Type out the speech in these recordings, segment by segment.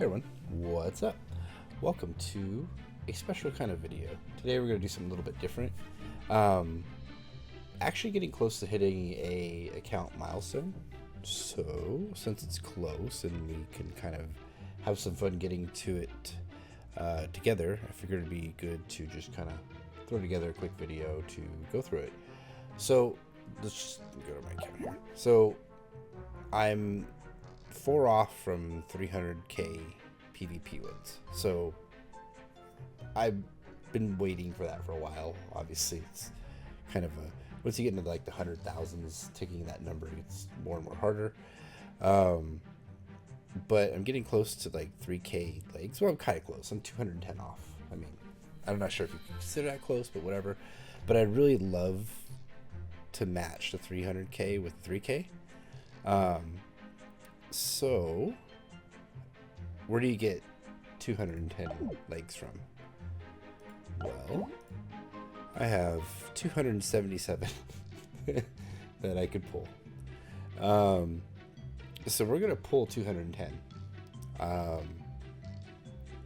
Hey everyone, what's up? Welcome to a special kind of video. Today we're going to do something a little bit different. Actually getting close to hitting a account milestone. So since it's close and we can kind of have some fun getting to it together, I figured it'd be good to just kind of throw together a quick video to go through it. So let's just go to my account here. So I'm 4 off from 300k PvP wins. So I've been waiting for that for a while. Obviously, it's kind of a once you get into like the 100,000s, ticking that number gets more and more harder. But I'm getting close to like 3k legs. Well, I'm kind of close. I'm 210 off. I mean, I'm not sure if you consider that close, but whatever. But I'd really love to match the 300k with 3k. So, where do you get 210 legs from? Well, I have 277 that I could pull. So we're gonna pull 210.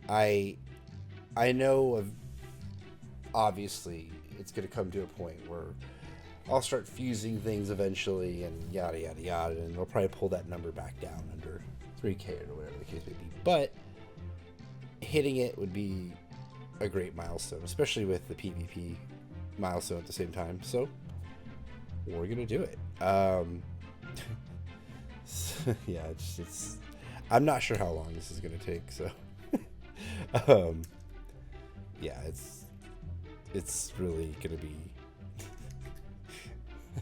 I know obviously it's gonna come to a point where I'll start fusing things eventually and yada yada yada, and they'll probably pull that number back down under 3k or whatever the case may be. But hitting it would be a great milestone, especially with the PvP milestone at the same time. So we're gonna do it. Yeah, it's I'm not sure how long this is gonna take. So yeah, it's really gonna be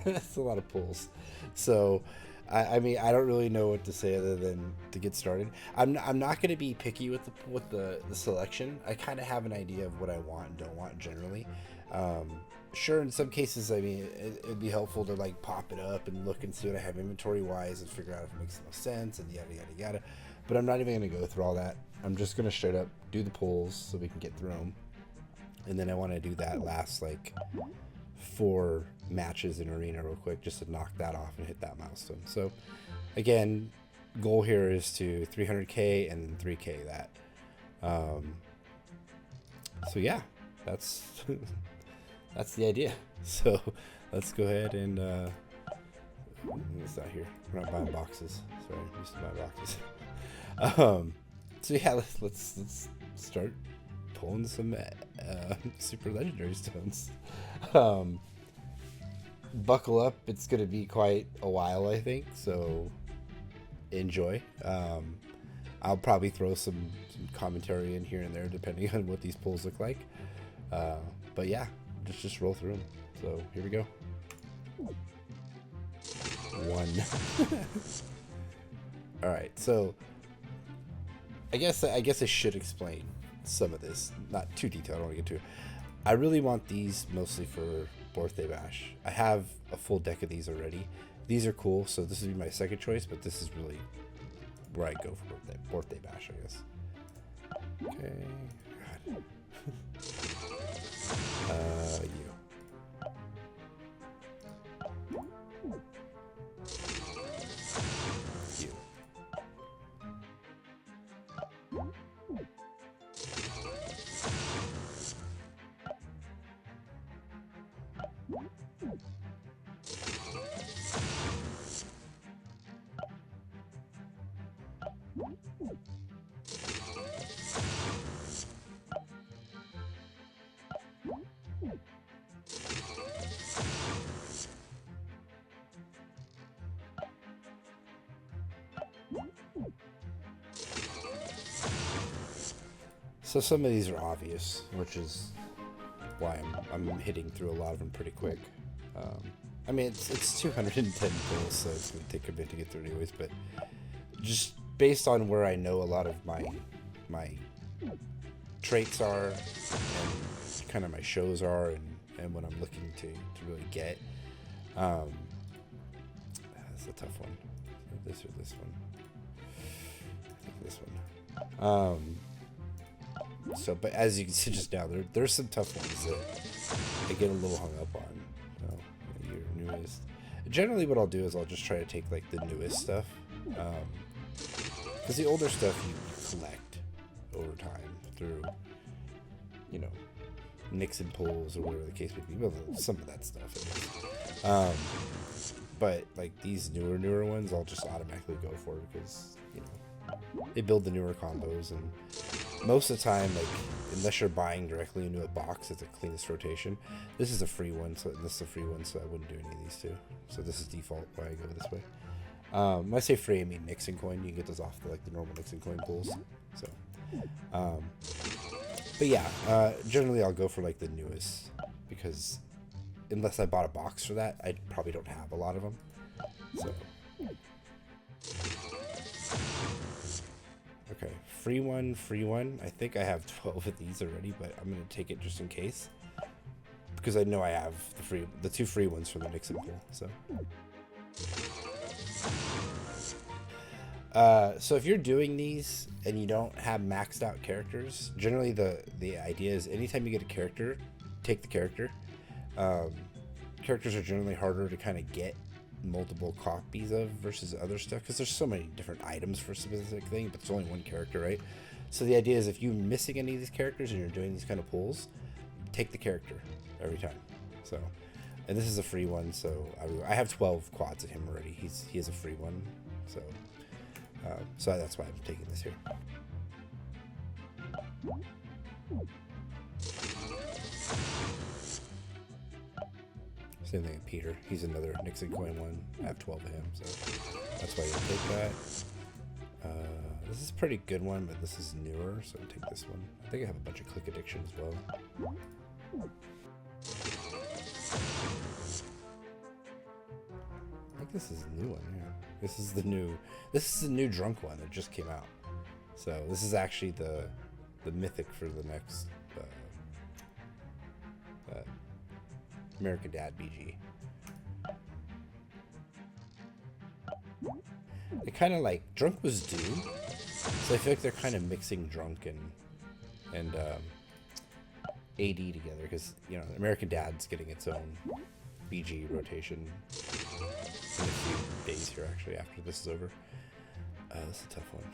it's a lot of pulls. So I mean, I don't really know what to say other than to get started. I'm not going to be picky with the selection. I kind of have an idea of what I want and don't want generally. Sure, in some cases, I mean, it'd be helpful to like pop it up and look and see what I have inventory wise and figure out if it makes the most sense and yada yada yada. But I'm not even going to go through all that. I'm just going to straight up do the pulls so we can get through them, and then I want to do that last like 4 matches in arena real quick just to knock that off and hit that milestone. So again, goal here is to 300k and then 3k that. So yeah, that's that's the idea. So let's go ahead and it's not here. We're not buying boxes. Sorry, I used to buy boxes. So yeah, let's start pulling some super legendary stones. Buckle up, it's gonna be quite a while, I think, so enjoy. I'll probably throw some commentary in here and there depending on what these pulls look like, but yeah, just roll through them. So here we go. 1. All right, so I guess I should explain some of this, not too detailed. I don't want to get too. I really want these mostly for birthday bash. I have a full deck of these already. These are cool, so this would be my second choice, but this is really where I go for birthday bash, I guess. Okay. You. You. So some of these are obvious, which is why I'm hitting through a lot of them pretty quick. I mean, it's 210 pulls, so it's going to take a bit to get through anyways, but just based on where I know a lot of my traits are and kind of my shows are and what I'm looking to really get. That's a tough one. This or this one. I think this one. So, but as you can see just now, there's some tough ones that I get a little hung up on. Your newest. Generally, what I'll do is I'll just try to take like the newest stuff, because the older stuff you collect over time through, you know, Nixon pulls or whatever the case may be. Well, some of that stuff at least. But like these newer ones, I'll just automatically go for because, you know, they build the newer combos, and most of the time, like, unless you're buying directly into a box, it's the cleanest rotation. This is a free one, so this is a free one, so I wouldn't do any of these two. So this is default why I go this way. When I say free, I mean Nixon coin. You can get those off the normal Nixon coin pools. So, but yeah, generally I'll go for like the newest because unless I bought a box for that, I probably don't have a lot of them. So, okay, free one. I think I have 12 of these already, but I'm gonna take it just in case because I know I have the two free ones from the Nixon pool. So if you're doing these and you don't have maxed out characters, generally the idea is anytime you get a character, take the character. Characters are generally harder to kind of get multiple copies of versus other stuff because there's so many different items for a specific thing, but there's only one character, right? So the idea is if you're missing any of these characters and you're doing these kind of pulls, take the character every time. So, and this is a free one, so I have 12 quads of him already. He has a free one, so that's why I'm taking this here. Same thing with Peter. He's another Nixon coin one. I have 12 of him, so that's why you take that. This is a pretty good one, but this is newer, so I'll take this one. I think I have a bunch of click addiction as well. I think this is a new one, yeah. This is the new drunk one that just came out. So this is actually the mythic for the next American Dad BG. They kind of like drunk was due, so I feel like they're kind of mixing drunk and AD together because, you know, American Dad's getting its own BG rotation in a few days here, actually, after this is over. This is a tough one.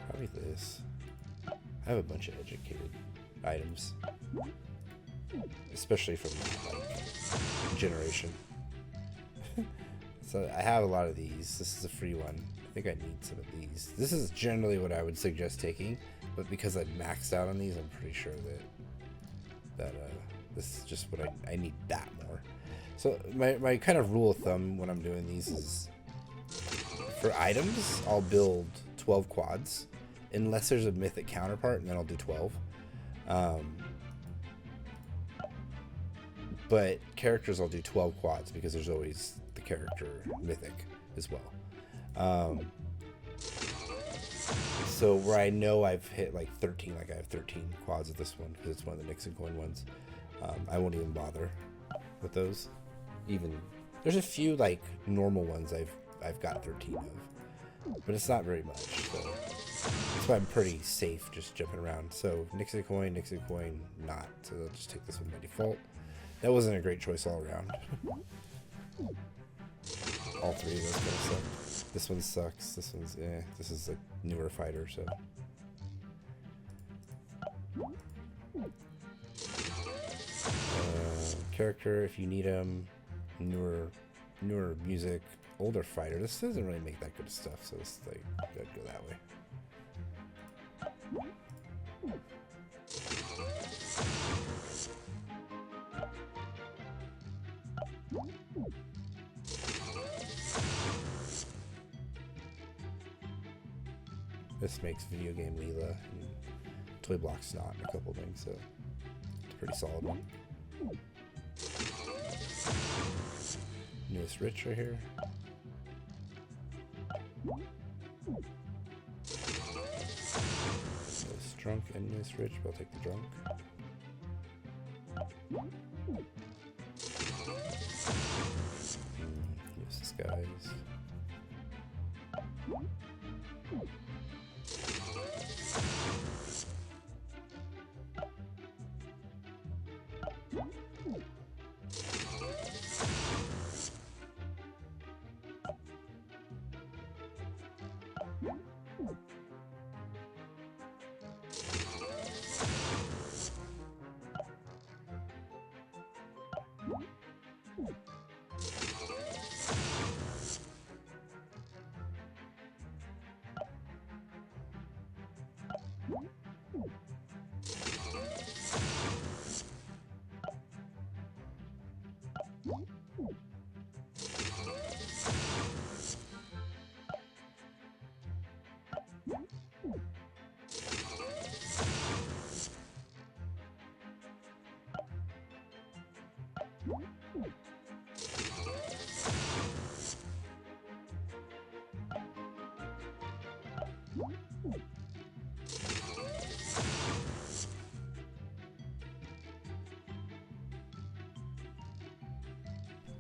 Probably this. I have a bunch of educated items, especially from that, like, generation. So I have a lot of these. This is a free one. I think I need some of these. This is generally what I would suggest taking, but because I've maxed out on these, I'm pretty sure that this is just what I need that more. So my kind of rule of thumb when I'm doing these is for items, I'll build 12 quads unless there's a mythic counterpart, and then I'll do 12. But characters, I'll do 12 quads because there's always the character mythic as well. So where I know I've hit like 13, like I have 13 quads of this one because it's one of the Nixon coin ones, I won't even bother with those. Even there's a few like normal ones I've got 13 of, but it's not very much. So that's why I'm pretty safe just jumping around. So Nixon coin, not. So I'll just take this one by default. That wasn't a great choice all around. All three of those kind of suck. This one sucks. This one's This is a newer fighter, so. Character, if you need them, newer music, older fighter. This doesn't really make that good stuff, so it's like I'd go that way. This makes video game Leela and Toy Block Snot and a couple things, so it's a pretty solid one. Newest Rich right here. Newest Drunk and Newest Rich, but I'll take the Drunk. Newest Disguise.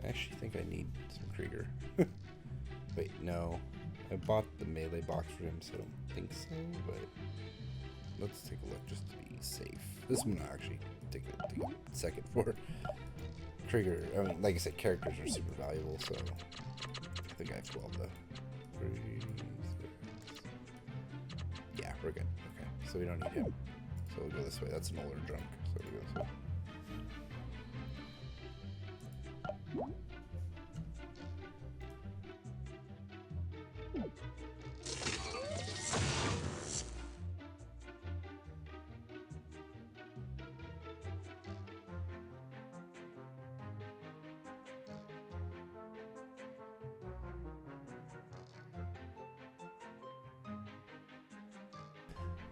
I actually think I need some Krieger. Wait, no. I bought the melee box for him, so I don't think so, but let's take a look just to be safe. This one I'll actually take a second for. Krieger, I mean, like I said, characters are super valuable, so I think I have 12 though. 3, 6. Yeah, we're good. Okay, so we don't need him. So we'll go this way. That's an older drunk, so we'll go this way.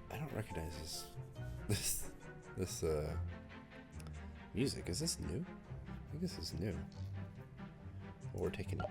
I don't recognize this music. Is this new? I think this is new. Well, we're taking it.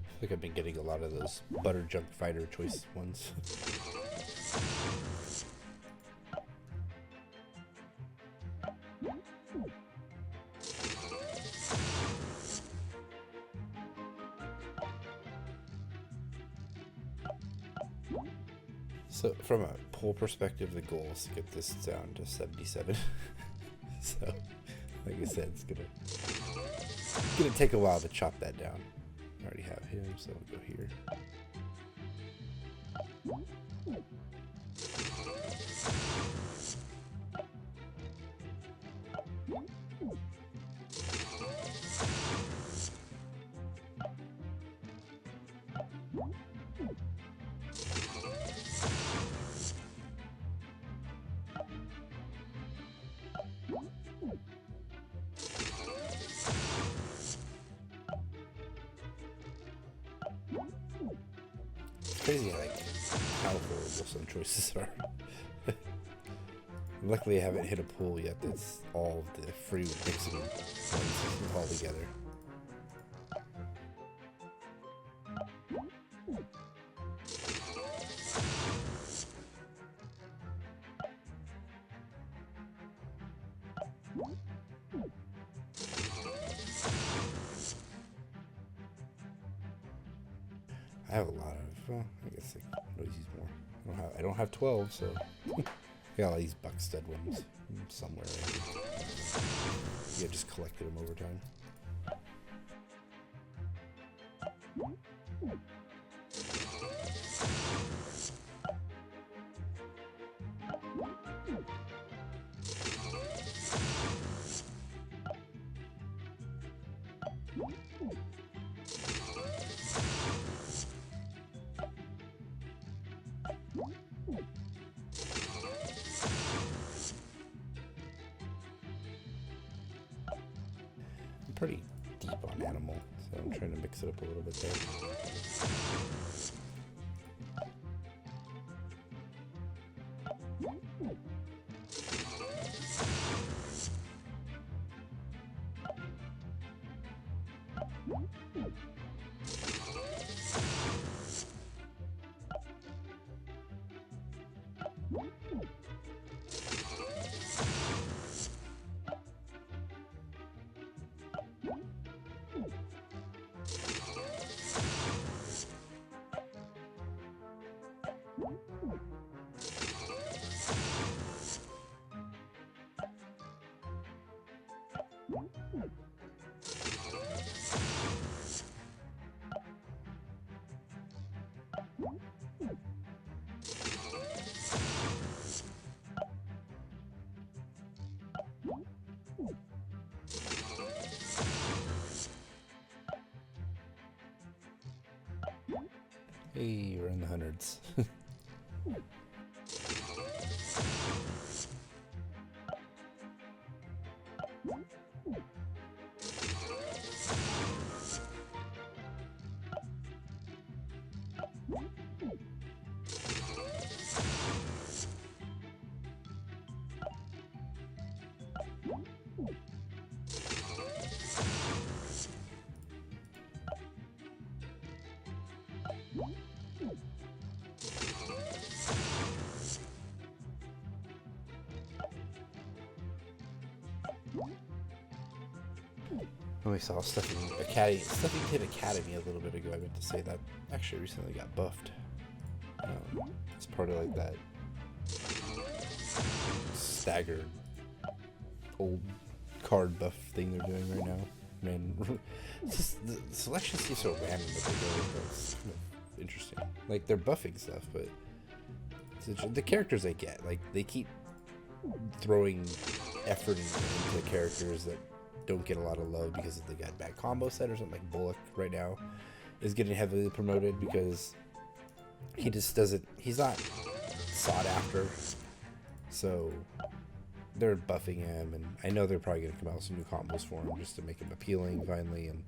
I think I've been getting a lot of those butter junk fighter choice ones. So from a pull perspective, the goal is to get this down to 77. So, like I said, it's gonna take a while to chop that down. I already have him, so we'll go here. Crazy how horrible some choices are. Luckily I haven't hit a pool yet that's all the free mixing ones all together. I have a lot of, well, I guess I could always use more. I I don't have 12, so I got all these buck stud ones somewhere. Yeah, just collected them over time. I'm pretty deep on animal, so I'm trying to mix it up a little bit there. Hey, we're in the hundreds. We saw Stuffing Kid Academy a little bit ago. I meant to say that actually recently got buffed. It's part of like that staggered old card buff thing they're doing right now. Man, it's just, the selection seems so random that they go with. It's kind of interesting. Like they're buffing stuff, but the characters they get, like they keep throwing effort into characters that don't get a lot of love because they got bad combo set or something. Like Bullock right now is getting heavily promoted because he just doesn't, he's not sought after, so they're buffing him, and I know they're probably going to come out with some new combos for him just to make him appealing finally, and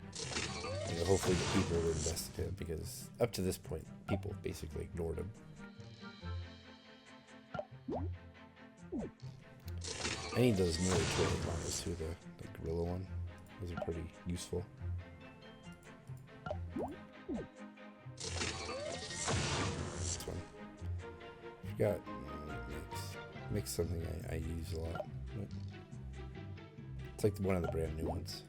you know, hopefully get people to invest in him, because up to this point people basically ignored him. I need those newer Tory combos too, the gorilla one. Those are pretty useful. This one. I forgot. Mix something I use a lot. It's like one of the brand new ones.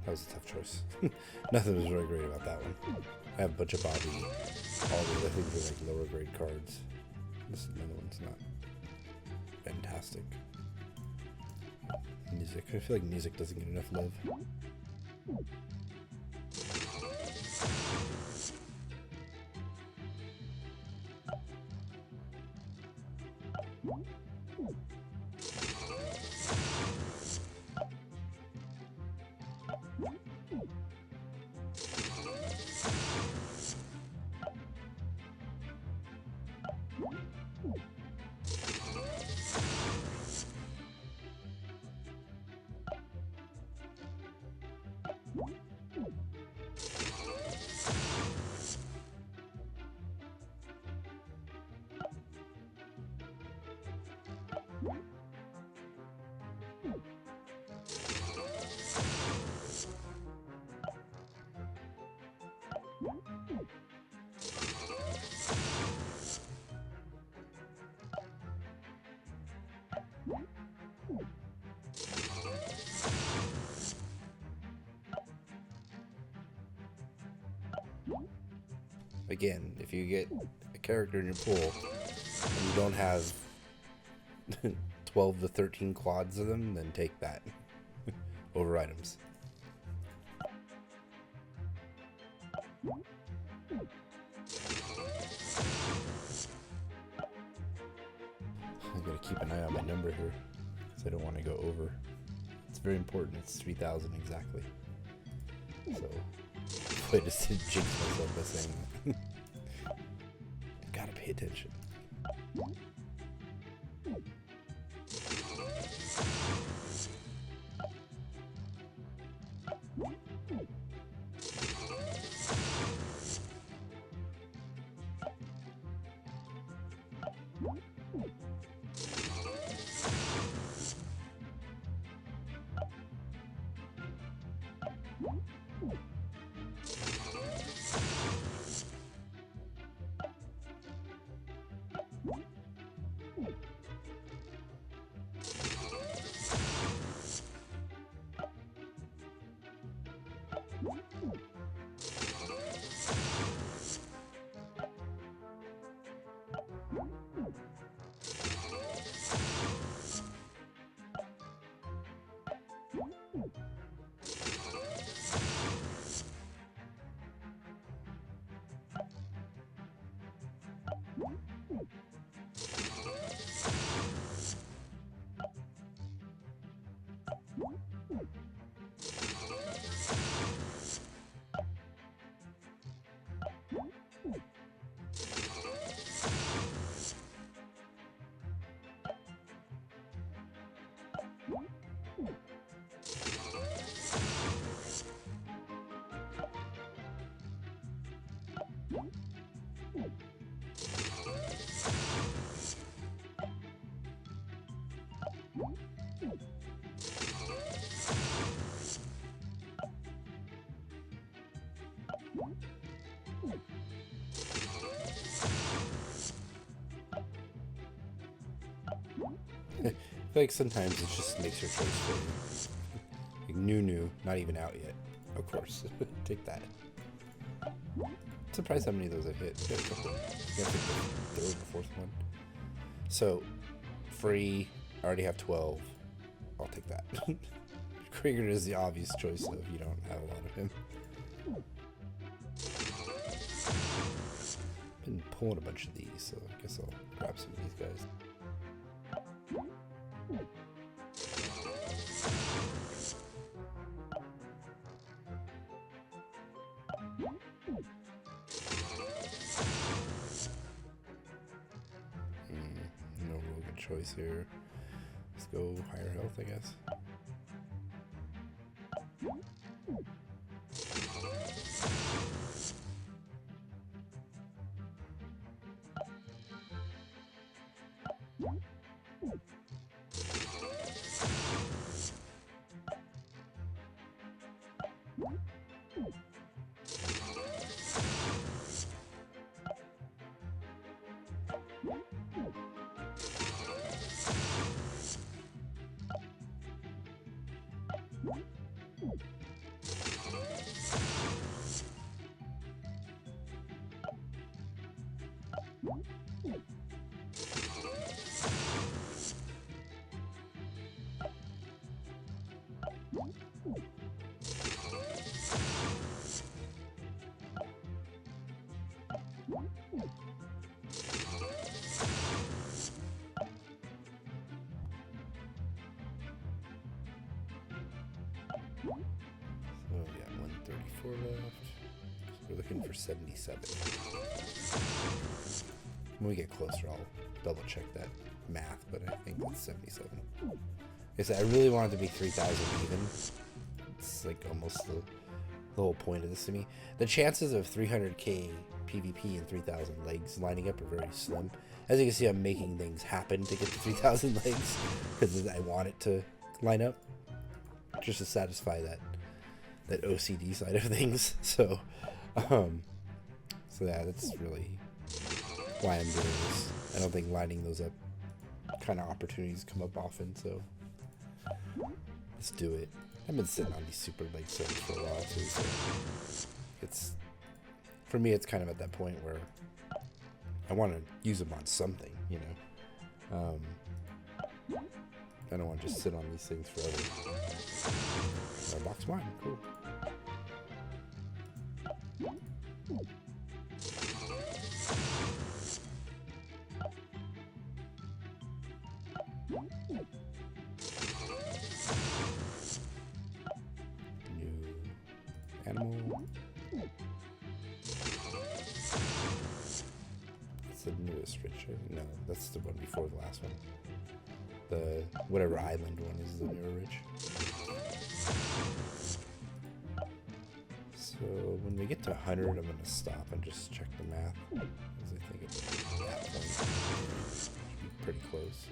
That was a tough choice. Nothing was really great about that one. I have a bunch of Bobby. All the other things are like lower grade cards. This another one's not fantastic. Music. I feel like music doesn't get enough love. Again, if you get a character in your pool and you don't have 12 to 13 quads of them, then take that over items. I gotta keep an eye on my number here because I don't want to go over. It's very important. It's 3,000 exactly. So I just didn't jinx myself by saying that. Gotta pay attention. I feel like sometimes it just makes your choice for you. Like new, not even out yet. Of course, take that. Surprised how many of those I've hit. I think the third or fourth one. So, free. I already have 12. I'll take that. Krieger is the obvious choice if you don't have a lot of him. Been pulling a bunch of these, so I guess I'll grab some of these guys. No real good choice here. Let's go higher health, I guess. So we got 134 left. So we're looking for 77. When we get closer, I'll double check that math, but I think it's 77. I really want it to be 3,000 even. It's like almost the whole point of this to me. The chances of 300k PvP and 3,000 legs lining up are very slim. As you can see, I'm making things happen to get to 3,000 legs because I want it to line up, just to satisfy that OCD side of things. So yeah, that's really why I'm doing this. I don't think lining those up kind of opportunities come up often, so let's do it. I've been sitting on these super leg settings for a while too, so it's, for me, it's kind of at that point where I want to use them on something, you know. I don't want to just sit on these things forever. Box wine, cool. New animal. That's the newest Richard. No, that's the one before the last one. The whatever island one is the newer Rich. So when we get to 100, I'm gonna stop and just check the math, because I think it's at that point should be pretty close.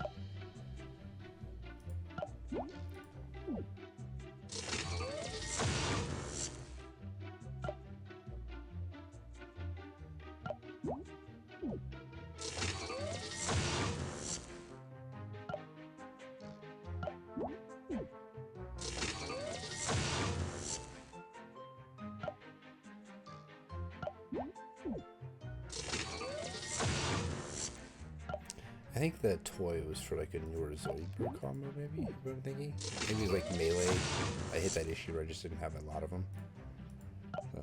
I think that toy was for like a newer Zoidberg combo, maybe, is what I'm thinking. Maybe it was like melee. I hit that issue where I just didn't have a lot of them. So.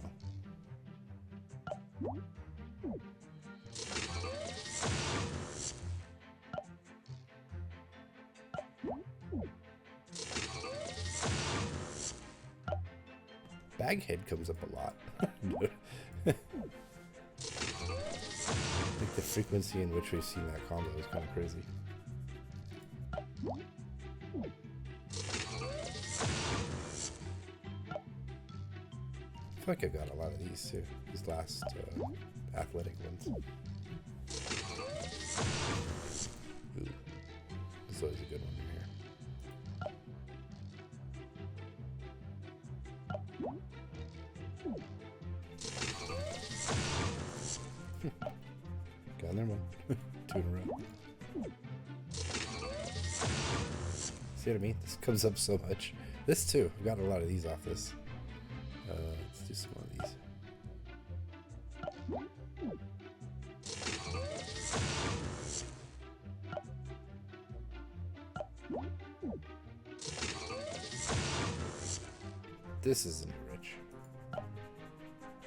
Baghead comes up a lot. I think the frequency in which we've seen that combo is kind of crazy. I feel like I got a lot of these too, these last athletic ones. Ooh, this is always a good one here. Got another one. 2 in a row. See what I mean? This comes up so much. This too. I've got a lot of these off this. Let's do some more of these. This isn't rich.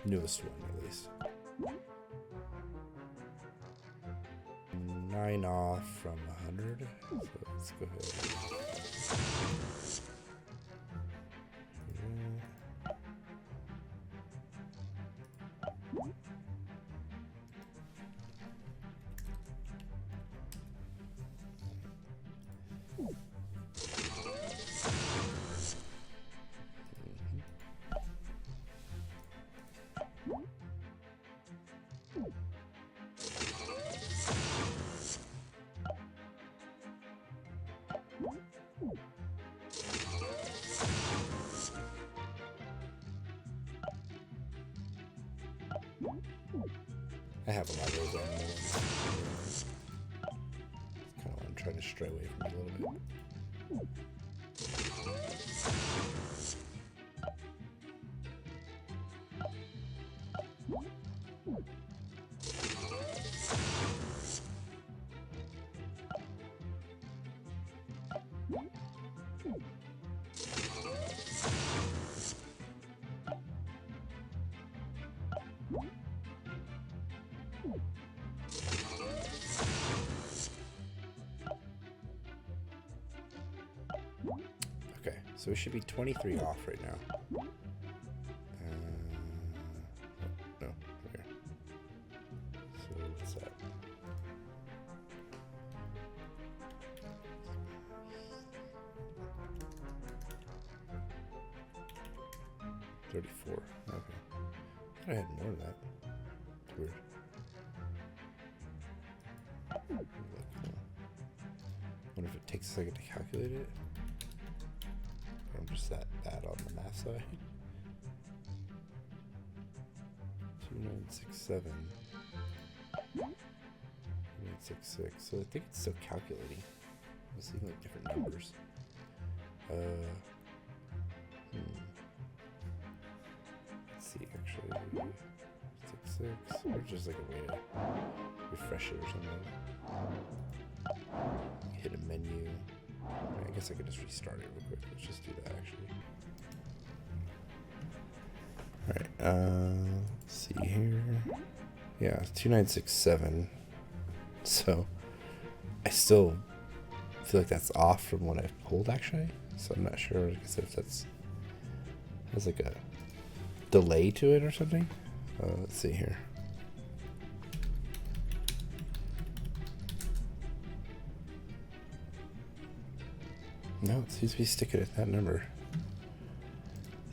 Newest one, at least. 9 off from 100. So let's go ahead. I have a lot of those animals. It's kind of what I'm trying to stray away from a little bit. So we should be 23 off right now. No, here. So what's that? $34. Okay. I had more than that. It's weird. Wonder if it takes a second to calculate it. Or I'm just that bad on the math side. 2967. 2966. So I think it's still calculating. I'm seeing like different numbers. Let's see, actually. 66. Or just like a way to refresh it or something. Hit a menu. I guess I could just restart it real quick. Let's just do that actually. Alright, let's see here. Yeah, 2967. So I still feel like that's off from what I've pulled actually. So I'm not sure if that's has like a delay to it or something. Let's see here. No, it seems to be sticking at that number.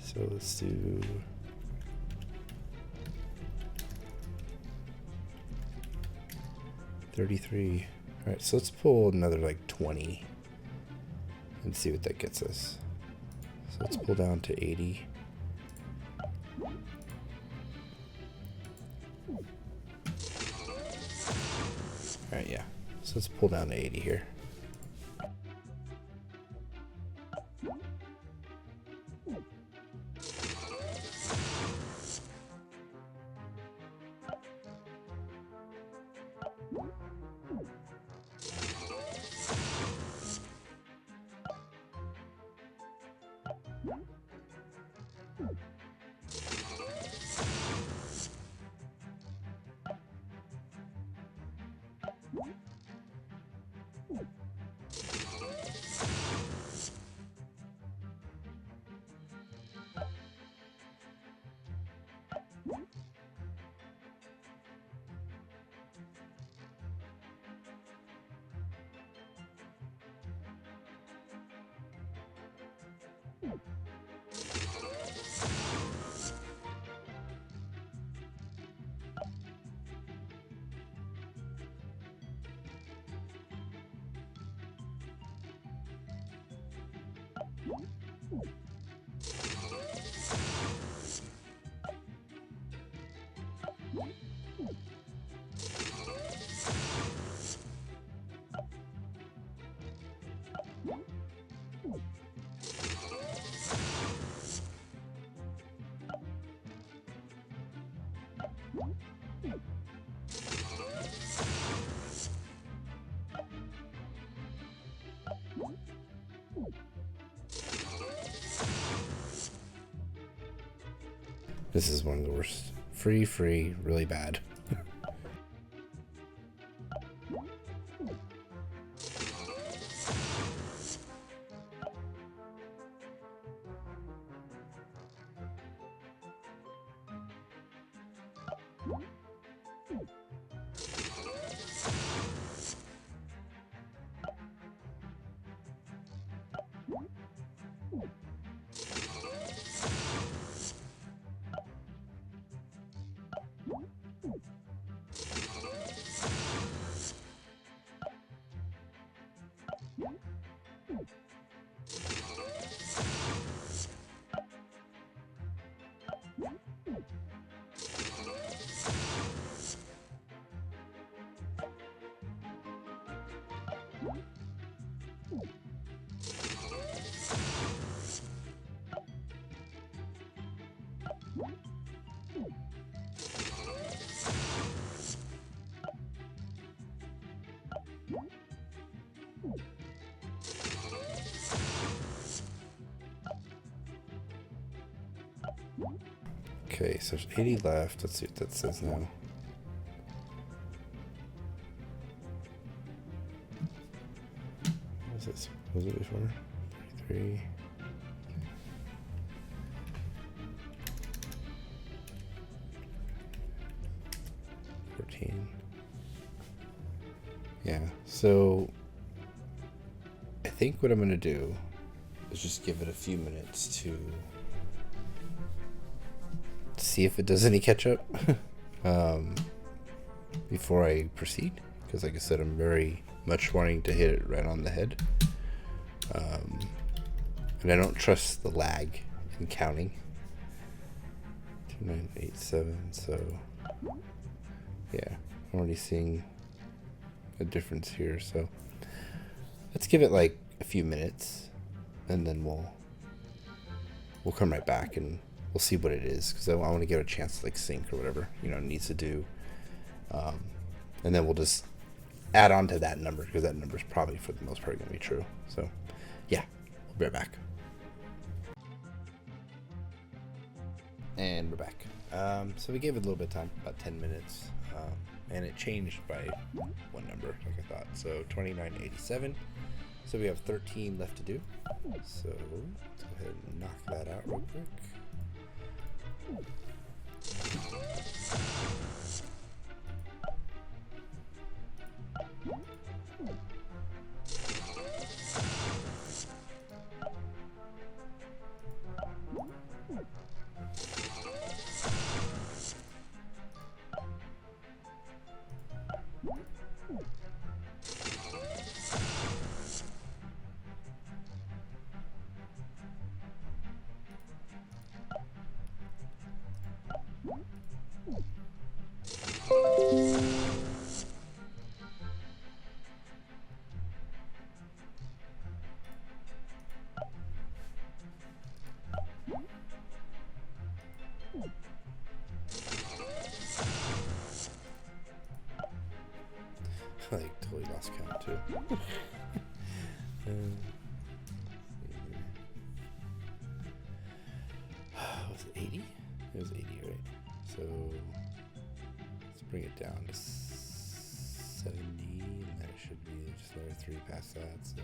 So let's do 33. All right, so let's pull another like 20 and see what that gets us. So let's pull down to 80. All right, yeah. So let's pull down to 80 here. This is one of the worst. Free, really bad. Okay, so there's 80 left. Let's see what that says now. What was this? What was it before? 33. So I think what I'm going to do is just give it a few minutes to see if it does any catch up before I proceed. Because like I said, I'm very much wanting to hit it right on the head. And I don't trust the lag in counting. 2987, so yeah, I'm already seeing a difference here. So let's give it like a few minutes, and then we'll come right back and we'll see what it is, because I want to give it a chance to like sync or whatever it needs to do, and then we'll just add on to that number, because that number is probably for the most part going to be true. So yeah, we'll be right back. And we're back. So we gave it a little bit of time, about 10 minutes, and it changed by one number, like I thought. So 2987. So we have 13 left to do. So let's go ahead and knock that out real quick. I like totally lost count too. Was it 80? It was 80, right? So let's bring it down to 70, and that should be just another 3 past that. So.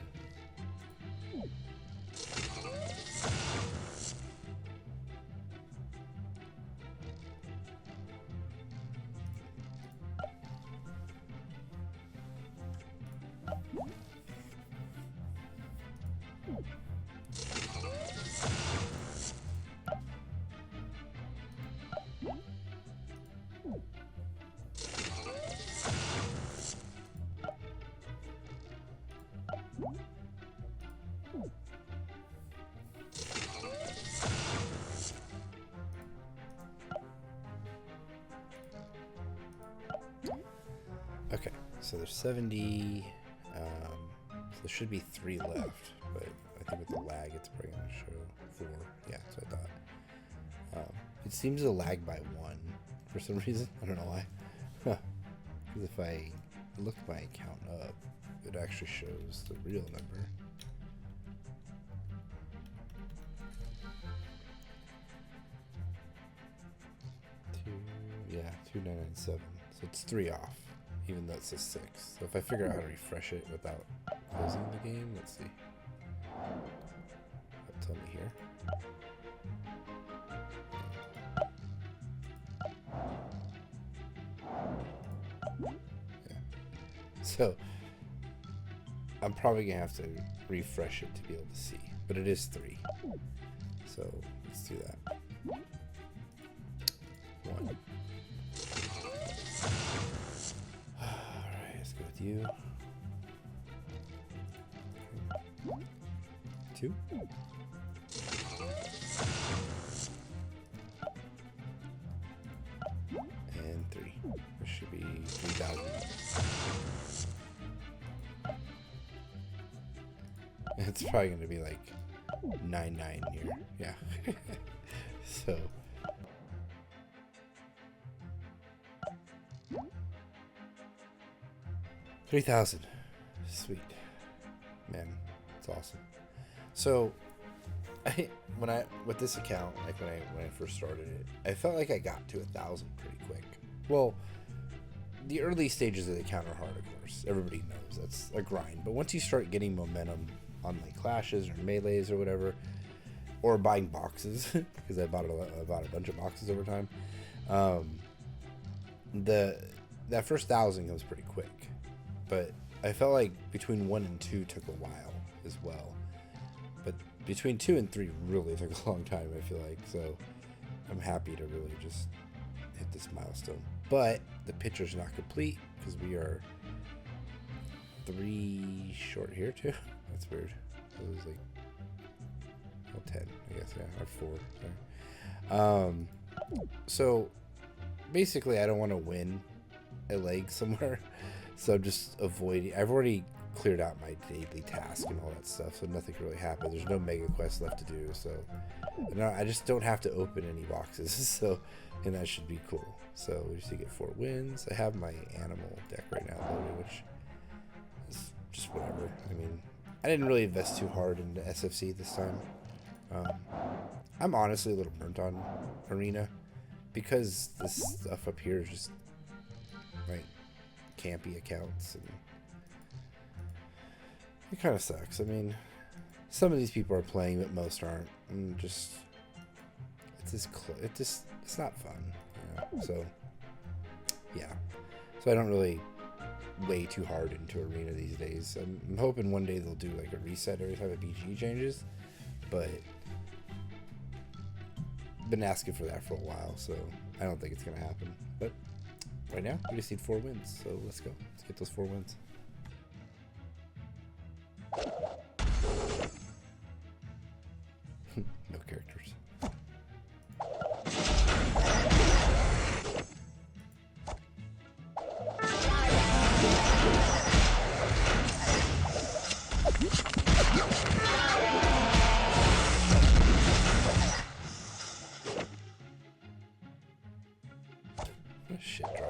Okay, so there's 70, so there should be 3 left, but I think with the lag it's probably going to show 4. Yeah, that's what I thought. It seems to lag by 1 for some reason. I don't know why. Because if I look my account up, it actually shows the real number. Yeah, 2997. So it's 3 off, even though it says 6. So if I figure out how to refresh it without closing the game, let's see. Tell me here. Yeah. So I'm probably gonna have to refresh it to be able to see, but it is 3. So let's do that. 1. Alright, let's go with you. 2. And 3. This should be 3,000. It's probably going to be like 99 here. Yeah. So. $3,000. Sweet. Man, it's awesome. So, with this account, like when I first started it, I felt like I got to 1,000 pretty quick. Well, the early stages of the account are hard, of course. Everybody knows that's a grind. But once you start getting momentum on like clashes or melees or whatever, or buying boxes, because I bought a bunch of boxes over time, that first 1,000 goes pretty quick. But I felt like between 1 and 2 took a while as well. But between 2 and 3 really took a long time, I feel like. So I'm happy to really just hit this milestone. But the picture's not complete because we are 3 short here too. That's weird. It was like 10, I guess. Yeah, or 4. Sorry. So basically, I don't want to win a leg somewhere, so I'm just avoiding. I've already cleared out my daily task and all that stuff, so nothing can really happen. There's no mega quest left to do, so I just don't have to open any boxes. So, and that should be cool. So we just need to get 4 wins. I have my animal deck right now loaded, which is just whatever. I mean, I didn't really invest too hard into SFC this time. I'm honestly a little burnt on Arena because this stuff up here is just like campy accounts, and it kind of sucks. I mean, some of these people are playing, but most aren't. And it's not fun, you know? So yeah, so I don't really way too hard into Arena these days. I'm hoping one day they'll do like a reset every time a BG changes, but been asking for that for a while, so I don't think it's gonna happen. But right now we just need 4 wins, so let's go. Let's get those 4 wins. No characters. Shit drop.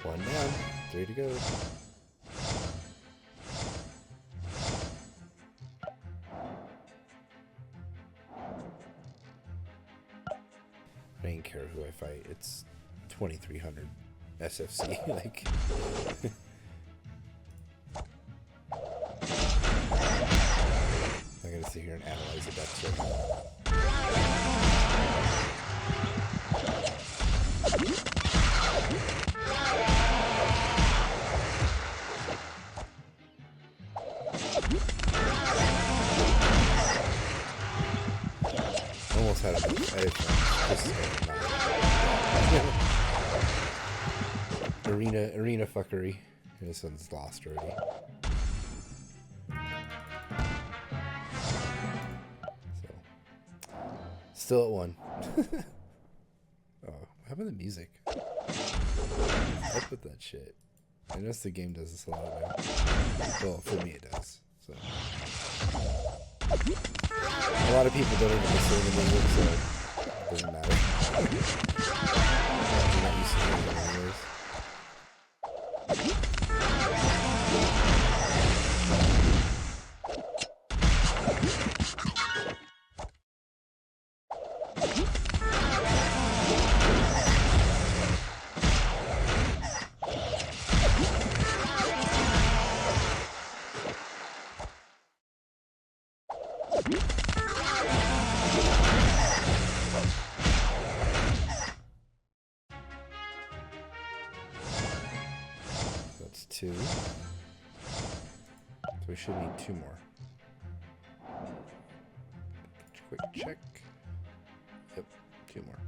One down, 3 to go. I don't care who I fight. It's 2300 SFC. Like, I'm gonna sit here and analyze it. That's it. Almost had a arena fuckery. This one's lost already. So still at 1. Oh, what happened to the music? Up with that shit. I notice the game does this a lot now. Well, for me it does. So a lot of people don't even listen to the music, so it doesn't matter. I'm not used to hearing it anyways. That's 2. So we should need 2 more. Quick check. Yep, 2 more.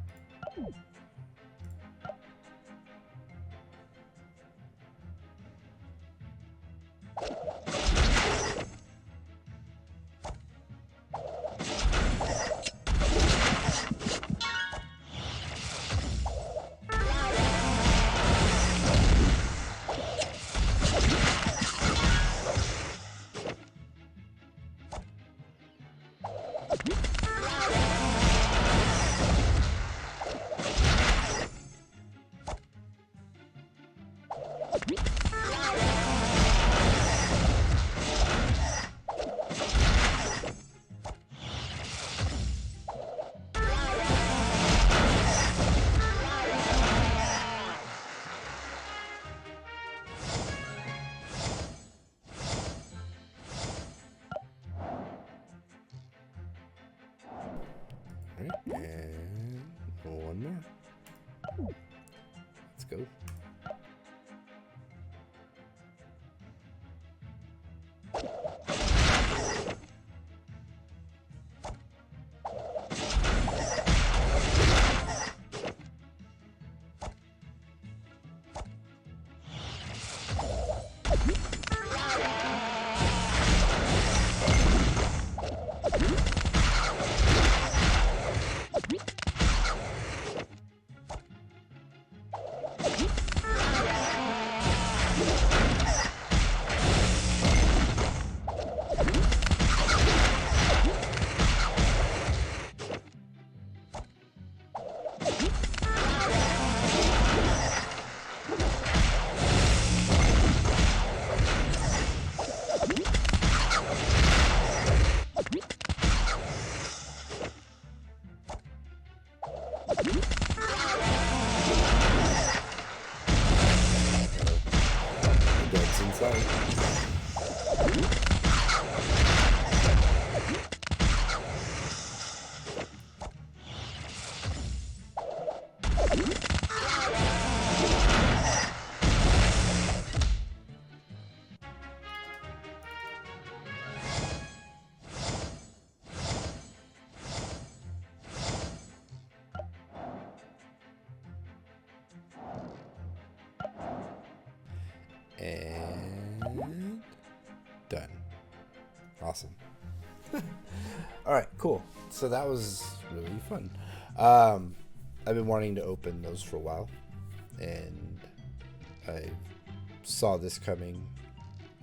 Alright, and one more. Let's go. That's inside. And done. Awesome. All right, cool. So that was really fun. I've been wanting to open those for a while, and I saw this coming,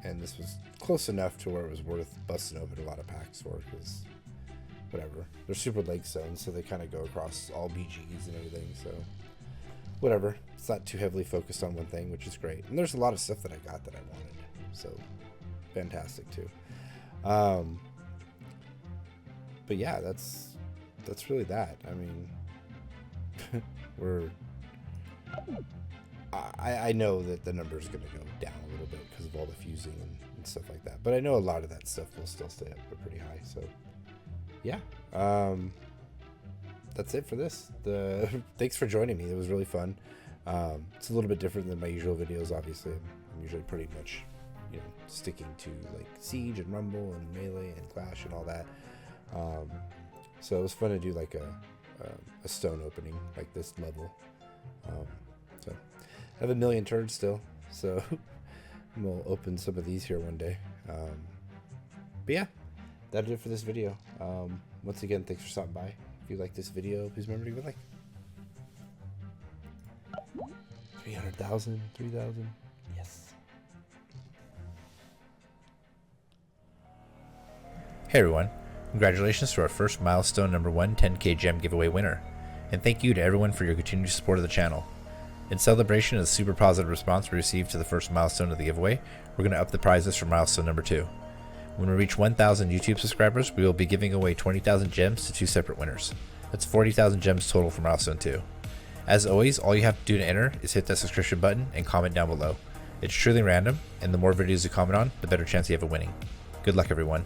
and this was close enough to where it was worth busting open a lot of packs for, because whatever. They're super lake zones, so they kind of go across all BGs and everything, so whatever. It's not too heavily focused on one thing, which is great. And there's a lot of stuff that I got that I wanted, so fantastic too. But yeah, that's really that. I mean, I know that the number is going to go down a little bit because of all the fusing and stuff like that, but I know a lot of that stuff will still stay up pretty high. So yeah, that's it for this. Thanks for joining me. It was really fun. It's a little bit different than my usual videos. Obviously, I'm usually pretty much, sticking to like Siege and Rumble and Melee and Clash and all that. So it was fun to do like a stone opening like this level. So I have a million turds still, so we'll open some of these here one day. But yeah, that'll do it for this video. Once again, thanks for stopping by. If you like this video, please remember to give it a like. 300,000, 3,000, yes. Hey everyone, congratulations to our first Milestone number 1 10k gem giveaway winner, and thank you to everyone for your continued support of the channel. In celebration of the super positive response we received to the first milestone of the giveaway, we're going to up the prizes for milestone number 2. When we reach 1,000 YouTube subscribers, we will be giving away 20,000 gems to 2 separate winners. That's 40,000 gems total for milestone 2. As always, all you have to do to enter is hit that subscription button and comment down below. It's truly random, and the more videos you comment on, the better chance you have of winning. Good luck everyone.